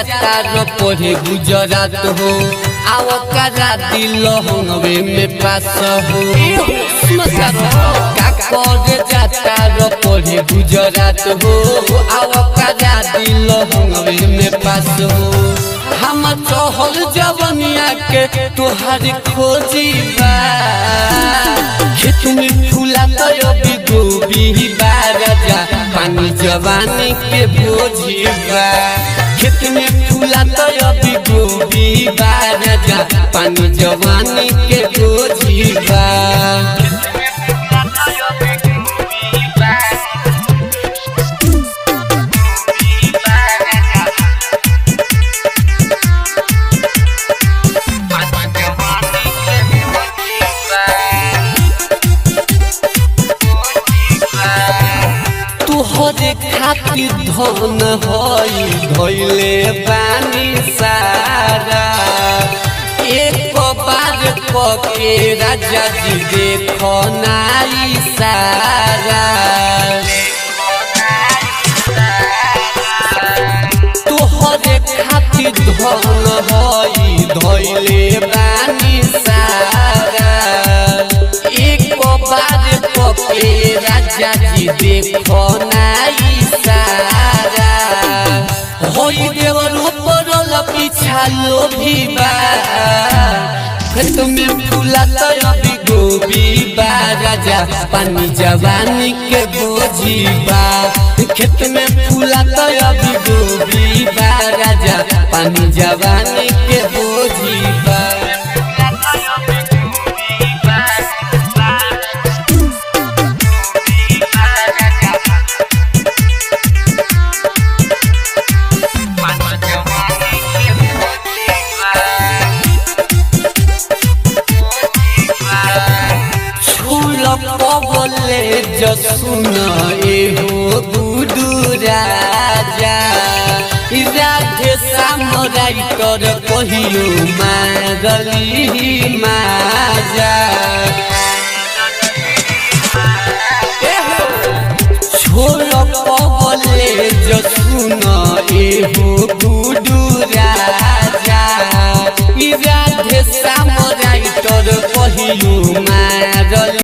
जाता रो पढ़े गुजरात हो आओ करा दिल हंगवे में पास हो काकोरे जाता रो पढ़े गुजरात हो आओ करा दिल हंगवे में पास हो हम चहल जवनिया के तुहारी खोजी बा खेत में फूला तो अभी गोभी बा राजा पानी जवानी के बोझी बा खेत में फूला तो अभी गोभी बा राजा पानी जवानी के बोझी बा तोहरे खातिर धन हई धैले बानी सारा एक बार पके राजा जी देखो नाई सारा तोहरे खातिर धन हई धैले बानी सारा एक बार पके राजा जी देखो नाई सारा होई देवर परल पीछा लोभी बा खेत में फूला तो अभी गोभी बा राजा पानी जवानी के बोझी बा खेत में फूला तो अभी गोभी बा राजा पानी जवानी के बोझी बा बोले जसुन एहो गुडू राजा राधे सामराई कर कहियो मागली माजा